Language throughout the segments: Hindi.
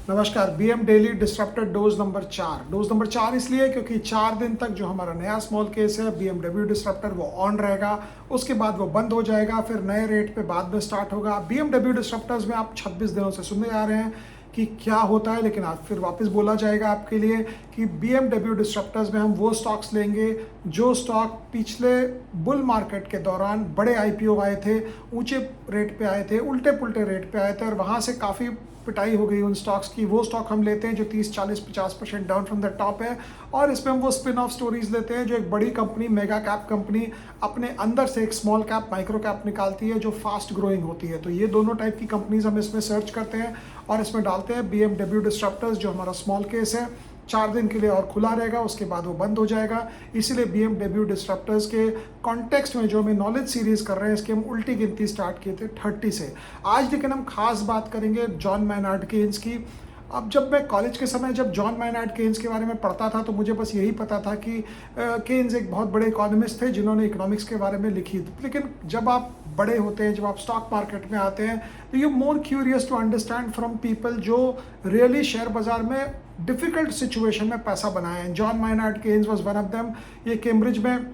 नमस्कार। बीएम डेली डिस्रप्टेड डोज नंबर 4 इसलिए क्योंकि 4 दिन तक जो हमारा नया स्मॉल केस है बीएमडब्ल्यू डिस्रप्टर वो ऑन रहेगा, उसके बाद वो बंद हो जाएगा, फिर नए रेट पे बाद में स्टार्ट होगा। बीएमडब्ल्यू डिस्रप्टर्स में आप 26 दिनों से सुनने आ रहे हैं कि क्या होता है, लेकिन आज फिर वापस बोला जाएगा आपके लिए कि बीएमडब्ल्यू डिस्रप्टर्स में हम वो स्टॉक्स लेंगे जो स्टॉक पिछले बुल मार्केट के दौरान बड़े आईपीओ आए थे, ऊंचे रेट पे आए थे, उल्टे पुल्टे रेट पे आए थे और वहाँ से काफ़ी पिटाई हो गई उन स्टॉक्स की। वो स्टॉक हम लेते हैं जो 30 40 50% डाउन फ्रॉम द टॉप है, और इसमें हम वो स्पिन ऑफ स्टोरीज लेते हैं जो एक बड़ी कंपनी, मेगा कैप कंपनी अपने अंदर से एक स्मॉल कैप, माइक्रो कैप निकालती है जो फास्ट ग्रोइंग होती है। तो ये दोनों टाइप की कंपनीज हम इसमें सर्च करते हैं और इसमें डालते हैं बीएमडब्ल्यू डिस्रप्टर्स जो हमारा स्मॉल केस है। 4 दिन के लिए और खुला रहेगा, उसके बाद वो बंद हो जाएगा। इसीलिए बीएमडब्ल्यू डिस्रप्टर्स के कॉन्टेक्स्ट में जो हमें नॉलेज सीरीज कर रहे हैं, इसकी हम उल्टी गिनती स्टार्ट किए थे 30 से। आज लेकिन हम खास बात करेंगे जॉन मैनार्ड केन्स की। अब जब मैं कॉलेज के समय जब जॉन मैनार्ड केन्स के बारे में पढ़ता था तो मुझे बस यही पता था कि केन्स एक बहुत बड़े इकोनॉमिस्ट थे जिन्होंने इकोनॉमिक्स के बारे में लिखी। लेकिन जब आप बड़े होते हैं, जब आप स्टॉक मार्केट में आते हैं, तो you more curious to understand from people जो रियली शेयर बाजार में डिफिकल्ट सिचुएशन में पैसा बनाए हैं। John Maynard Keynes was one of them. ये कैम्ब्रिज में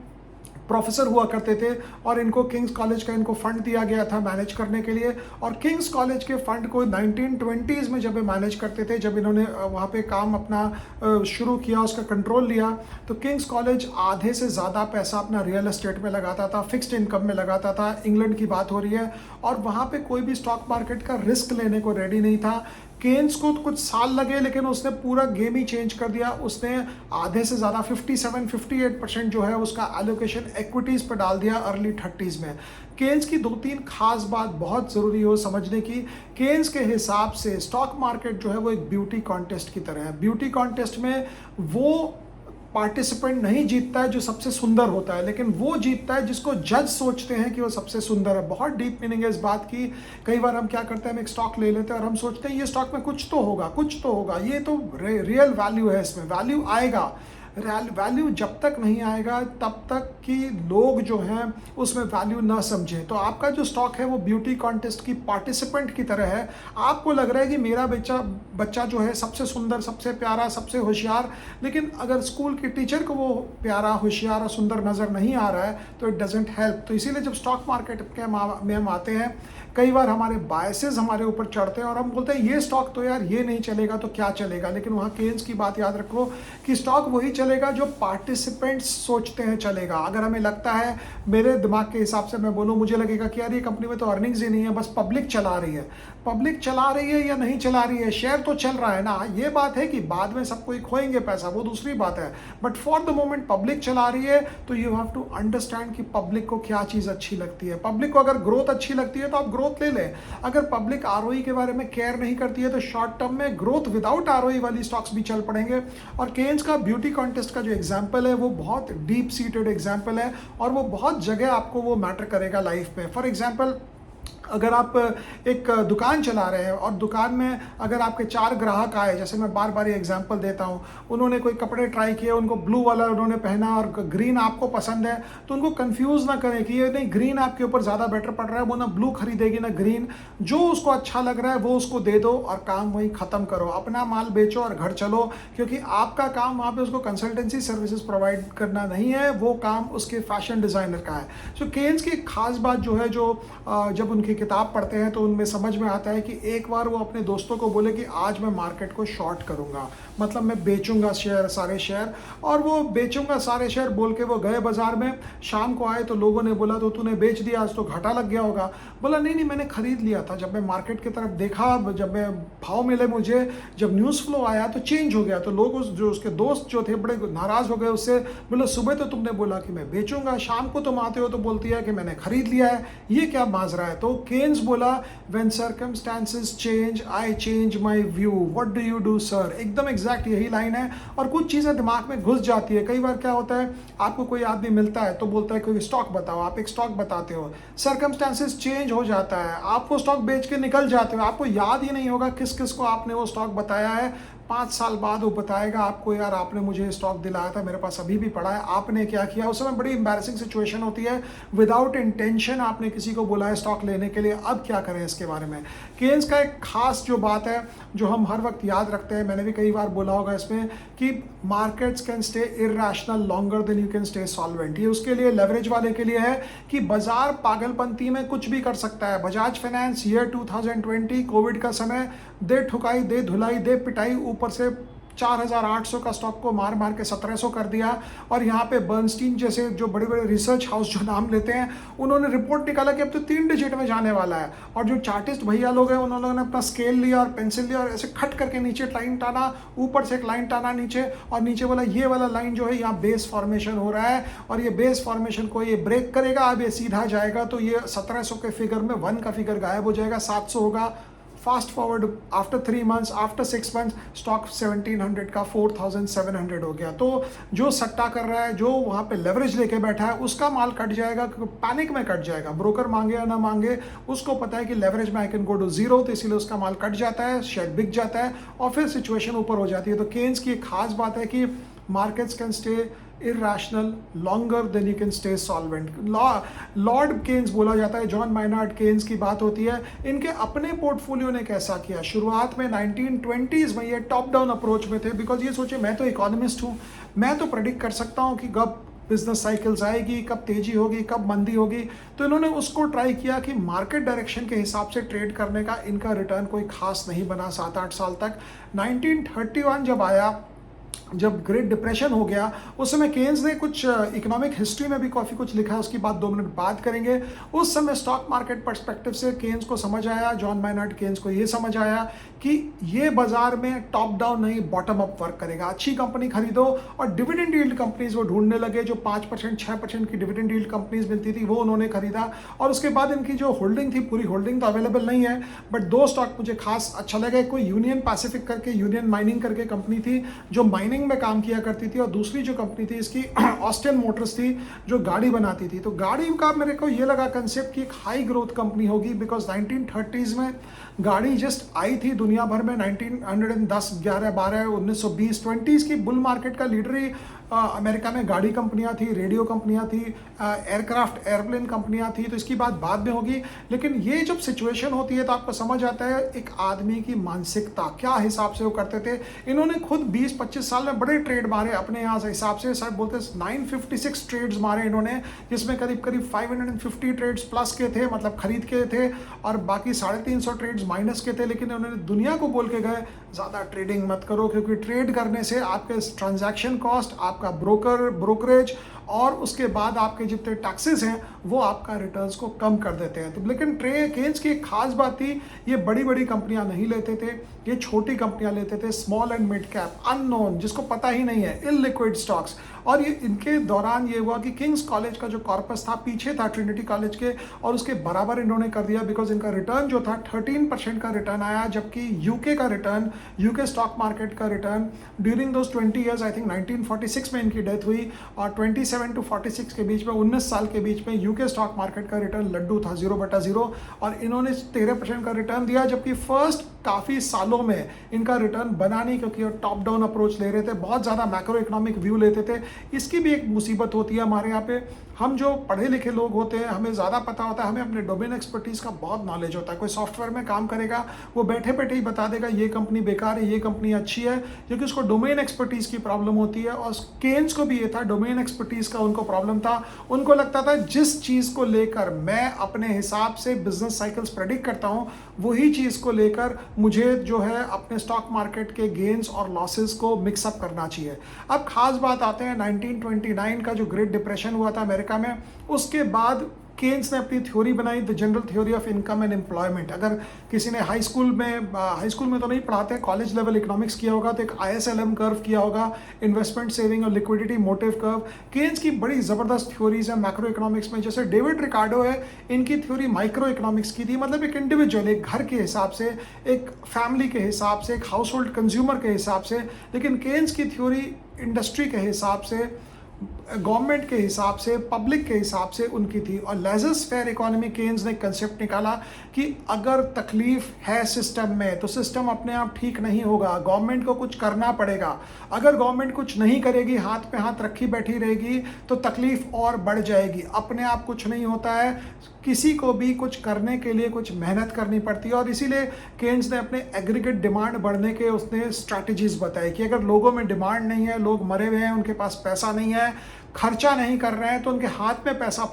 प्रोफेसर हुआ करते थे और इनको किंग्स कॉलेज का इनको फंड दिया गया था मैनेज करने के लिए। और किंग्स कॉलेज के फंड को 1920s में जब ये मैनेज करते थे, जब इन्होंने वहाँ पे काम अपना शुरू किया, उसका कंट्रोल लिया, तो किंग्स कॉलेज आधे से ज़्यादा पैसा अपना रियल एस्टेट में लगाता था, फिक्स्ड इनकम में लगाता था। इंग्लैंड की बात हो रही है, और वहाँ पे कोई भी स्टॉक मार्केट का रिस्क लेने को रेडी नहीं था। केन्स को तो कुछ साल लगे, लेकिन उसने पूरा गेम ही चेंज कर दिया। उसने आधे से ज़्यादा 57-58% जो है उसका एलोकेशन इक्विटीज़ पर डाल दिया अर्ली 30s में। केन्स की 2-3 खास बात बहुत ज़रूरी हो समझने की। केन्स के हिसाब से स्टॉक मार्केट जो है वो एक ब्यूटी कॉन्टेस्ट की तरह है। ब्यूटी कॉन्टेस्ट में वो पार्टिसिपेंट नहीं जीतता है जो सबसे सुंदर होता है, लेकिन वो जीतता है जिसको जज सोचते हैं कि वो सबसे सुंदर है। बहुत डीप मीनिंग है इस बात की। कई बार हम क्या करते हैं, हम एक स्टॉक ले लेते हैं और हम सोचते हैं ये स्टॉक में कुछ तो होगा, कुछ तो होगा, ये तो रियल वैल्यू है, इसमें वैल्यू आएगा। वैल्यू जब तक नहीं आएगा तब तक कि लोग जो हैं उसमें वैल्यू ना समझें। तो आपका जो स्टॉक है वो ब्यूटी कॉन्टेस्ट की पार्टिसिपेंट की तरह है। आपको लग रहा है कि मेरा बच्चा जो है सबसे सुंदर, सबसे प्यारा, सबसे होशियार, लेकिन अगर स्कूल के टीचर को वो प्यारा, होशियार और सुंदर नज़र नहीं आ रहा है तो इट डजेंट हेल्प। तो इसीलिए जब स्टॉक मार्केट में हम आते हैं, कई बार हमारे बायसेस हमारे ऊपर चढ़ते हैं और हम बोलते हैं ये स्टॉक तो यार ये नहीं चलेगा तो क्या चलेगा। लेकिन वहाँ केन्स की बात याद रखो कि स्टॉक वही चलेगा जो पार्टिसिपेंट्स सोचते हैं चलेगा। अगर हमें लगता है, मेरे दिमाग के हिसाब से मैं बोलूँ, मुझे लगेगा कि यार ये कंपनी में तो अर्निंग्स ही नहीं है, बस पब्लिक चला रही है। पब्लिक चला रही है या नहीं चला रही है, शेयर तो चल रहा है ना। ये बात है कि बाद में सब कोई खोएंगे पैसा, वो दूसरी बात है, but for the moment public चला रही है। तो यू हैव टू अंडरस्टैंड कि पब्लिक को क्या चीज़ अच्छी लगती है। पब्लिक को अगर ग्रोथ अच्छी लगती है तो आप ग्रोथ ले लें। अगर पब्लिक आरओई के बारे में केयर नहीं करती है तो शॉर्ट टर्म में ग्रोथ विदाउट आरओई वाली स्टॉक्स भी चल पड़ेंगे। और केन्स का ब्यूटी कॉन्टेस्ट का जो एग्जाम्पल है वो बहुत डीप सीटेड एग्जाम्पल है और वो बहुत जगह आपको वो मैटर करेगा लाइफ में। फॉर एग्जाम्पल, अगर आप एक दुकान चला रहे हैं और दुकान में अगर आपके 4 ग्राहक आए, जैसे मैं बार बार ये एग्जांपल देता हूँ, उन्होंने कोई कपड़े ट्राई किए, उनको ब्लू वाला उन्होंने पहना और ग्रीन आपको पसंद है, तो उनको कंफ्यूज ना करें कि ये नहीं ग्रीन आपके ऊपर ज़्यादा बेटर पड़ रहा है, वो ना ब्लू खरीदेगी ना ग्रीन। जो उसको अच्छा लग रहा है वो उसको दे दो और काम वहीं ख़त्म करो, अपना माल बेचो और घर चलो। क्योंकि आपका काम वहाँ पर उसको कंसल्टेंसी सर्विसेज प्रोवाइड करना नहीं है, वो काम उसके फैशन डिज़ाइनर का है। सो केन्स की खास बात जो है, जो जब उनकी किताब पढ़ते हैं तो उनमें समझ में आता है कि एक बार वो अपने दोस्तों को बोले कि आज मैं मार्केट को शॉर्ट करूंगा, मतलब मैं बेचूंगा सारे शेयर, और वो बेचूंगा सारे शेयर बोल के वो गए बाजार में। शाम को आए तो लोगों ने बोला तो तूने बेच दिया, आज तो घाटा लग गया होगा। बोला नहीं नहीं, मैंने खरीद लिया था। जब मैं मार्केट की तरफ देखा, जब मैं भाव मिले मुझे, जब न्यूज़ फ्लो आया तो चेंज हो गया। तो लोग जो उसके दोस्त जो थे बड़े नाराज़ हो गए उससे। बोले सुबह तो तुमने बोला कि मैं बेचूंगा, शाम को तुम आते हो तो बोलती है कि मैंने खरीद लिया है, ये क्या माजरा है। तो केन्स बोला, when circumstances change I change my view, what do you do sir. एकदम एग्जैक्ट यही लाइन है। और कुछ चीज़ें दिमाग में घुस जाती है। कई बार क्या होता है, आपको कोई आदमी मिलता है तो बोलता है कोई स्टॉक बताओ, आप एक स्टॉक बताते हो, सर्कमस्टांसेस चेंज हो जाता है, आप वो स्टॉक बेच के निकल जाते हो, आपको याद ही नहीं होगा किस किस को आपने वो स्टॉक बताया है। 5 साल बाद वो बताएगा आपको, यार आपने मुझे स्टॉक दिलाया था, मेरे पास अभी भी पड़ा है, आपने क्या किया। उस समय बड़ी एम्बैरेसिंग सिचुएशन होती है, विदाउट इंटेंशन आपने किसी को बुलाया स्टॉक लेने के लिए, अब क्या करें इसके बारे में। केन्स का एक खास जो बात है जो हम हर वक्त याद रखते हैं, मैंने भी कई बार बोला होगा इसमें, कि markets can stay irrational longer than you can stay solvent. ये उसके लिए, लेवरेज वाले के लिए है कि बाजार पागलपंती में कुछ भी कर सकता है। बजाज फाइनेंस ईयर 2020 कोविड का समय, दे ठुकाई दे धुलाई दे पिटाई, ऊपर से 4800 का स्टॉक को मार मार के 1700 कर दिया। और यहाँ पे बर्नस्टीन जैसे जो बड़े बड़े रिसर्च हाउस जो नाम लेते हैं, उन्होंने रिपोर्ट निकाला कि अब तो 3 डिजिट में जाने वाला है। और जो चार्टिस्ट भैया लोग हैं, उन्होंने अपना स्केल लिया और पेंसिल लिया और ऐसे खट करके नीचे लाइन टाना, ऊपर से एक लाइन टाना नीचे, और नीचे बोला ये वाला लाइन जो है यहाँ बेस फॉर्मेशन हो रहा है, और ये बेस फॉर्मेशन को ये ब्रेक करेगा, अब ये सीधा जाएगा तो ये 1700 के फिगर में 1 का फिगर गायब हो जाएगा, 700 होगा। Fast forward after 3 months, after 6 months, stock 1700 का 4700 हो गया। तो जो सट्टा कर रहा है, जो वहाँ पे लेवरेज लेके बैठा है, उसका माल कट जाएगा, पैनिक में कट जाएगा। ब्रोकर मांगे या ना मांगे, उसको पता है कि लेवरेज में I can go to zero, तो इसीलिए उसका माल कट जाता है, शेयर बिक जाता है और फिर सिचुएशन ऊपर हो जाती है। तो केन्स की एक खास बात है कि markets can stay irrational longer than you can stay solvent। Lord Keynes बोला जाता है, जॉन माइनार्ड केन्स की बात होती है। इनके अपने पोर्टफोलियो ने कैसा किया, शुरुआत में 1920s में ये टॉप डाउन अप्रोच में थे, बिकॉज ये सोचे मैं तो इकोनॉमिस्ट हूँ, मैं तो प्रेडिक्ट कर सकता हूँ कि कब बिजनेस साइकिल्स आएगी, कब तेजी होगी, कब मंदी होगी। तो इन्होंने उसको ट्राई किया कि मार्केट डायरेक्शन के हिसाब से ट्रेड करने का इनका रिटर्न कोई खास नहीं बना 7-8 साल तक। 1931 जब आया, जब ग्रेट डिप्रेशन हो गया, उस समय केन्स ने कुछ इकोनॉमिक हिस्ट्री में भी काफ़ी कुछ लिखा है, उसकी बात 2 मिनट बात करेंगे। उस समय स्टॉक मार्केट पर्सपेक्टिव से केन्स को समझ आया, जॉन माइनार्ड केन्स को ये समझ आया कि ये बाजार में टॉप डाउन नहीं बॉटम अप वर्क करेगा। अच्छी कंपनी खरीदो, और डिविडेंड यील्ड कंपनीज वो ढूंढने लगे, जो 5% 6% की डिविडेंड यील्ड कंपनीज मिलती थी वो उन्होंने खरीदा। और उसके बाद इनकी जो होल्डिंग थी, पूरी होल्डिंग तो अवेलेबल नहीं है, बट 2 स्टॉक मुझे खास अच्छा लगा। कोई यूनियन पैसिफिक करके, यूनियन माइनिंग करके कंपनी थी जो माइनिंग में काम किया करती थी, और दूसरी जो कंपनी थी इसकी ऑस्टिन मोटर्स थी जो गाड़ी बनाती थी। तो गाड़ी का मेरे को ये लगा कंसेप्ट कि एक हाई ग्रोथ कंपनी होगी, बिकॉज 1930s में गाड़ी जस्ट आई थी दुनिया भर में। 1910, 11, 12, 1920, 20s की बुल मार्केट का लीडर ही अमेरिका में गाड़ी कंपनियां थी, रेडियो कंपनियां थी, एयरक्राफ्ट एयरप्लेन कंपनियां थी। तो इसकी बात बाद में होगी, लेकिन ये जब सिचुएशन होती है तो आपको समझ आता है एक आदमी की मानसिकता, क्या हिसाब से वो करते थे। इन्होंने खुद 20-25 साल में बड़े ट्रेड मारे अपने यहाँ से हिसाब से, सर बोलते 956 ट्रेड्स मारे इन्होंने, जिसमें करीब करीब 550 ट्रेड्स प्लस के थे, मतलब खरीद के थे, और बाकी 350 ट्रेड्स माइनस के थे। लेकिन उन्होंने दुनिया को बोल के गए ज़्यादा ट्रेडिंग मत करो, क्योंकि ट्रेड करने से आपके ट्रांजैक्शन कॉस्ट, आपका ब्रोकरेज और उसके बाद आपके जितने टैक्सेस हैं वो आपका रिटर्न्स को कम कर देते हैं। तो लेकिन केन्स की एक खास बात थी, ये बड़ी बड़ी कंपनियां नहीं लेते थे, ये छोटी कंपनियां लेते थे, small and mid cap, unknown, जिसको पता ही नहीं है, इललिक्विड स्टॉक्स। और ये इनके दौरान ये हुआ कि किंग्स कॉलेज का जो कॉर्पस था पीछे था ट्रिनिटी कॉलेज के, और उसके बराबर इन्होंने कर दिया, बिकॉज इनका रिटर्न जो था 13% का रिटर्न आया, जबकि यूके का रिटर्न, यूके स्टॉक मार्केट का return during those 20 years, I think 1946 में इनकी डेथ हुई, और 27 to 46 के बीच में, 19 साल के बीच में यूके स्टॉक मार्केट का रिटर्न लड्डू था 0/0, और इन्होंने 13% का रिटर्न दिया। जबकि फर्स्ट काफ़ी सालों में इनका रिटर्न बना नहीं, क्योंकि वो टॉप डाउन अप्रोच ले रहे थे, बहुत ज़्यादा मैक्रो इकोनॉमिक व्यू लेते थे। इसकी भी एक मुसीबत होती है हमारे यहाँ पे, हम जो पढ़े लिखे लोग होते हैं हमें ज़्यादा पता होता है, हमें अपने डोमेन एक्सपर्टीज का बहुत नॉलेज होता है। कोई सॉफ्टवेयर में काम करेगा, वो बैठे बैठे ही बता देगा ये कंपनी बेकार है, ये कंपनी अच्छी है, क्योंकि उसको डोमेन एक्सपर्टीज की प्रॉब्लम होती है। और केन्स को भी ये था, डोमेन एक्सपर्टीज का उनको प्रॉब्लम था। उनको लगता था जिस चीज़ को लेकर मैं अपने हिसाब से बिजनेस साइकिल्स प्रेडिक्ट करता हूँ, वही चीज़ को लेकर मुझे जो है अपने स्टॉक मार्केट के गेन्स और लॉसेस को मिक्सअप करना चाहिए। अब खास बात आते हैं 1929 का जो ग्रेट डिप्रेशन हुआ था अमेरिका में, उसके बाद केन्स ने अपनी थ्योरी बनाई, the general theory of income and employment. अगर किसी ने हाई स्कूल में तो नहीं पढ़ाते, कॉलेज लेवल इकोनॉमिक्स किया होगा तो एक ISLM कर्व किया होगा, इन्वेस्टमेंट, सेविंग और लिक्विडिटी मोटिव कर्व। केन्स की बड़ी ज़बरदस्त थ्योरीज है मैक्रो इकोनॉमिक्स में, जैसे डेविड रिकार्डो है, इनकी थ्योरी माइक्रो इकोनॉमिक्स की थी, मतलब एक इंडिविजुअल, एक घर के हिसाब से, एक फैमिली के हिसाब से, एक हाउस होल्ड कंज्यूमर के हिसाब से। लेकिन केन्स की थ्योरी इंडस्ट्री के हिसाब से, गवर्नमेंट के हिसाब से, पब्लिक के हिसाब से उनकी थी। और लेजर्स फेयर इकोनॉमी केन्स ने कंसेप्ट निकाला कि अगर तकलीफ है सिस्टम में तो सिस्टम अपने आप ठीक नहीं होगा, गवर्नमेंट को कुछ करना पड़ेगा। अगर गवर्नमेंट कुछ नहीं करेगी, हाथ पे हाथ रखी बैठी रहेगी, तो तकलीफ और बढ़ जाएगी। अपने आप कुछ नहीं होता है, किसी को भी कुछ करने के लिए कुछ मेहनत करनी पड़ती है। और इसीलिए केन्स ने अपने एग्रीगेट डिमांड बढ़ने के उसने स्ट्रैटेजीज बताई कि अगर लोगों में डिमांड नहीं है, लोग मरे हुए हैं, उनके पास पैसा नहीं है, खर्चा नहीं कर रहे हैं, तो उनके हाथ में पैसा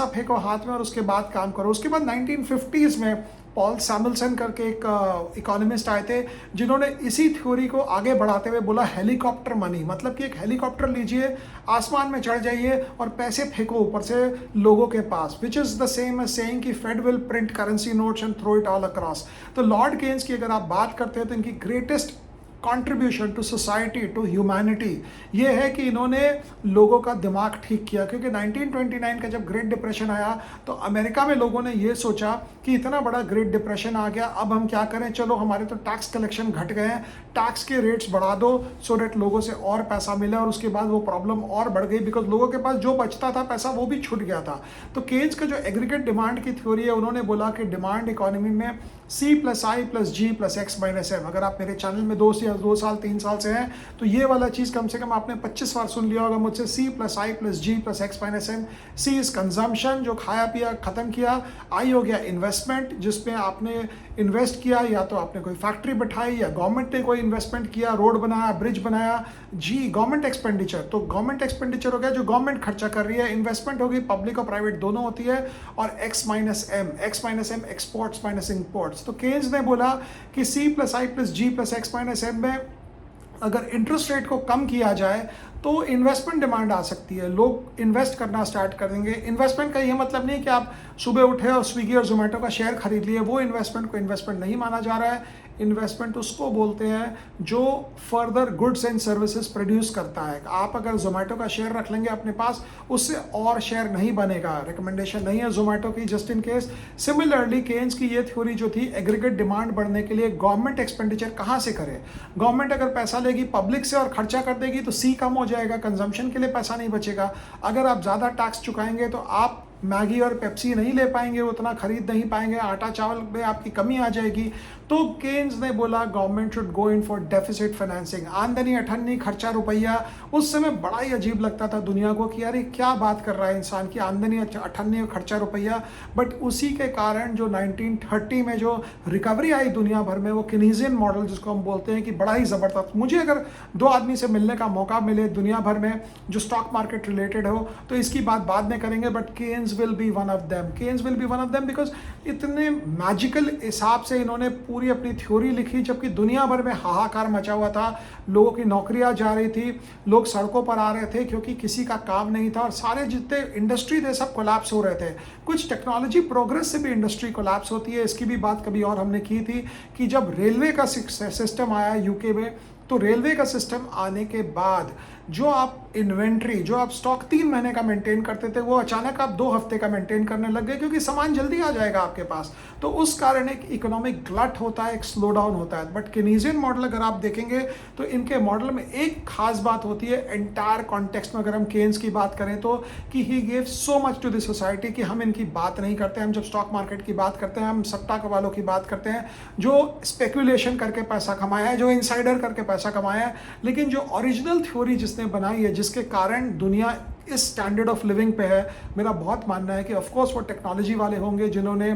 फेंको हाथ में और उसके बाद काम करो। उसके बाद 1950s में पॉल सैमुएल्सन करके एक इकोनॉमिस्ट आए थे, जिन्होंने इसी थ्योरी को आगे बढ़ाते हुए बोला हेलीकॉप्टर मनी, मतलब कि एक हेलीकॉप्टर लीजिए, आसमान में चढ़ जाइए और पैसे फेंको ऊपर से लोगों के पास, which is the same as saying कि Fed will print currency notes and throw it all across. तो लॉर्ड केन्स की अगर आप बात करते हैं तो इनकी greatest contribution to society, to humanity ये है कि इन्होंने लोगों का दिमाग ठीक किया। क्योंकि 1929 का जब ग्रेट डिप्रेशन आया तो अमेरिका में लोगों ने ये सोचा कि इतना बड़ा ग्रेट डिप्रेशन आ गया, अब हम क्या करें, चलो हमारे तो टैक्स कलेक्शन घट गए हैं, टैक्स के रेट्स बढ़ा दो सो डेट लोगों से और पैसा मिले। और उसके बाद वो प्रॉब्लम और बढ़ गई, बिकॉज लोगों के पास जो बचता था पैसा वो भी छूट गया था। तो केन्स का जो एग्रीगेट डिमांड की थ्योरी है, उन्होंने बोला कि डिमांड इकोनॉमी में C+I+G+X-M। अगर आप मेरे चैनल में 2 साल 3 साल से हैं तो ये वाला चीज़ कम से कम आपने 25 बार सुन लिया होगा मुझसे, C+I+G+X-M। C इज कंजम्पशन, जो खाया पिया ख़त्म किया। I हो गया इन्वेस्टमेंट, जिसमें आपने इन्वेस्ट किया, या तो आपने कोई फैक्ट्री बैठाई या गवर्नमेंट ने कोई इन्वेस्टमेंट किया, रोड बनाया, ब्रिज बनाया। G गवर्नमेंट एक्सपेंडिचर, तो गवर्नमेंट एक्सपेंडिचर हो गया जो गवर्नमेंट खर्चा कर रही है। इन्वेस्टमेंट होगी, पब्लिक और प्राइवेट दोनों होती है। और X-M एक्सपोर्ट्स माइनस इंपोर्ट्स। तो केन्स ने बोला कि C+I+G+X-M में अगर इंटरेस्ट रेट को कम किया जाए तो इन्वेस्टमेंट डिमांड आ सकती है, लोग इन्वेस्ट करना स्टार्ट कर देंगे। इन्वेस्टमेंट का ये मतलब नहीं कि आप सुबह उठे और स्विगी और जोमेटो का शेयर खरीद लिए, वो इन्वेस्टमेंट को इन्वेस्टमेंट नहीं माना जा रहा है। इन्वेस्टमेंट उसको बोलते हैं जो further goods and services produce करता है। आप अगर जोमेटो का शेयर रख लेंगे अपने पास, उससे और शेयर नहीं बनेगा, रिकमेंडेशन नहीं है जोमेटो की, just in case. Similarly Keynes की ये थ्योरी जो थी, एग्रीगेट डिमांड बढ़ने के लिए गवर्नमेंट एक्सपेंडिचर कहाँ से करे। गवर्नमेंट अगर पैसा लेगी पब्लिक से और खर्चा कर देगी तो सी कम हो जाएगा, कंजम्पशन के लिए पैसा नहीं बचेगा। अगर आप ज़्यादा टैक्स चुकाएंगे तो आप मैगी और पेप्सी नहीं ले पाएंगे, उतना खरीद नहीं पाएंगे, आटा चावल में आपकी कमी आ जाएगी। तो केन्स ने बोला government should go in for deficit financing. आमदनी अठन्नी खर्चा रुपया, उस समय बड़ा ही अजीब लगता था दुनिया को कि यार ये क्या बात कर रहा है इंसान की, आमदनी अठन्नी और खर्चा रुपया। बट उसी के कारण जो 1930 में जो रिकवरी आई दुनिया भर में, वो केनीजियन मॉडल जिसको हम बोलते हैं, कि बड़ा ही ज़बरदस्त। मुझे अगर 2 आदमी से मिलने का मौका मिले दुनिया भर में जो स्टॉक मार्केट रिलेटेड हो तो इसकी बात बाद में करेंगे, but Keynes will be one of them. Keynes will be one of them because इतने मैजिकल हिसाब से इन्होंने पूरी अपनी थ्योरी लिखी, जबकि दुनिया भर में हाहाकार मचा हुआ था, लोगों की नौकरियां जा रही थी, लोग सड़कों पर आ रहे थे क्योंकि किसी का काम नहीं था, और सारे जितने इंडस्ट्री थे सब कोलैप्स हो रहे थे। कुछ टेक्नोलॉजी प्रोग्रेस से भी इंडस्ट्री कोलैप्स होती है, इसकी भी बात कभी और हमने की थी कि जब रेलवे का सिस्टम आया यूके में, तो रेलवे का सिस्टम आने के बाद जो आप इन्वेंट्री, जो आप स्टॉक 3 महीने का मेंटेन करते थे, वो अचानक आप 2 हफ्ते का मेंटेन करने लग गए, क्योंकि सामान जल्दी आ जाएगा आपके पास। तो उस कारण एक इकोनॉमिक ग्लट होता है, एक स्लो डाउन होता है। बट केनीजियन मॉडल अगर आप देखेंगे तो इनके मॉडल में एक खास बात होती है एंटायर कॉन्टेक्स्ट में, अगर हम केन्स की बात करें तो, कि he gave so much to the society कि हम इनकी बात नहीं करते। हम जब स्टॉक मार्केट की बात करते हैं, हम सट्टा वालों की बात करते हैं जो स्पेकुलेशन करके पैसा कमाया है, जो इनसाइडर करके पैसा कमाया है। लेकिन जो ओरिजिनल थ्योरी जिसने बनाई है, जिसके कारण दुनिया इस स्टैंडर्ड ऑफ लिविंग पे है, मेरा बहुत मानना है कि ऑफ कोर्स वो टेक्नोलॉजी वाले होंगे जिन्होंने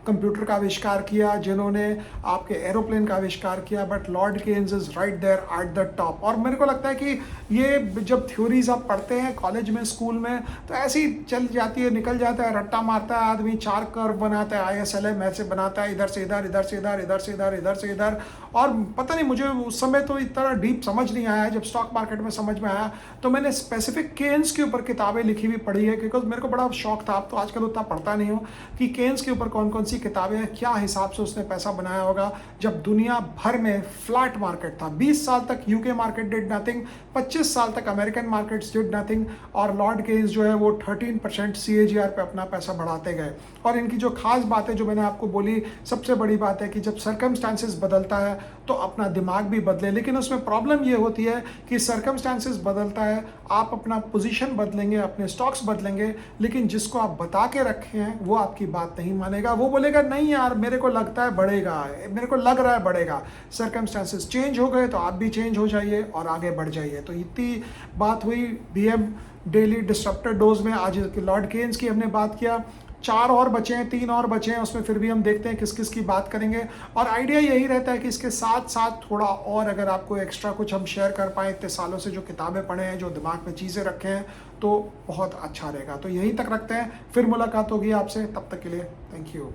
कंप्यूटर का आविष्कार किया, जिन्होंने आपके एरोप्लेन का आविष्कार किया, but Lord Keynes is right there at the top. और मेरे को लगता है कि ये जब थ्योरीज आप पढ़ते हैं कॉलेज में, स्कूल में, तो ऐसी ही चल जाती है, निकल जाता है, रट्टा मारता है आदमी, 4 कर्व बनाता है, ISLM ऐसे बनाता है, इधर से इधर, इधर से इधर, इधर से इधर, इधर से इधर। और पता नहीं, मुझे उस समय तो इतना डीप समझ नहीं आया, जब स्टॉक मार्केट में समझ में आया तो मैंने स्पेसिफिक केन्स के ऊपर किताबें लिखी हुई पढ़ी है, बिकॉज मेरे को बड़ा शौक था। अब तो आजकल उतना पढ़ता नहीं हूँ कि केन्स के ऊपर कौन कौन सी किताबें हैं, क्या हिसाब से उसने पैसा बनाया होगा, जब दुनिया भर में फ्लैट मार्केट था। 20 साल तक यूके मार्केट डिड नथिंग, 25 साल तक अमेरिकन मार्केट्स डिड नथिंग, और लॉर्ड केन्स जो है वो 13% CAGR पे अपना पैसा बढ़ाते गए। और इनकी जो खास बात है, जो मैंने आपको बोली, सबसे बड़ी बात है कि जब सर्कमस्टांसेस बदलता है तो अपना दिमाग भी बदले। लेकिन उसमें प्रॉब्लम ये होती है कि सर्कमस्टांसेस बदलता है, आप अपना पोजीशन बदलेंगे, अपने स्टॉक्स बदलेंगे, लेकिन जिसको आप बता के रखे हैं वो आपकी बात नहीं मानेगा। वो बोलेगा नहीं यार मेरे को लगता है बढ़ेगा, मेरे को लग रहा है बढ़ेगा। सर्कमस्टांसेस चेंज हो गए तो आप भी चेंज हो जाइए और आगे बढ़ जाइए। तो इतनी बात हुई बीएम डेली डिस्ट्रप्टर डोज में। आज लॉर्ड केन्स की हमने बात किया, 4 और बचे हैं, 3 और बचे हैं, उसमें फिर भी हम देखते हैं किस किस की बात करेंगे। और आइडिया यही रहता है कि इसके साथ साथ थोड़ा और अगर आपको एक्स्ट्रा कुछ हम शेयर कर पाएँ इतने सालों से जो किताबें पढ़े हैं, जो दिमाग में चीज़ें रखे हैं, तो बहुत अच्छा रहेगा। तो यहीं तक रखते हैं, फिर मुलाकात होगी आपसे, तब तक के लिए थैंक यू।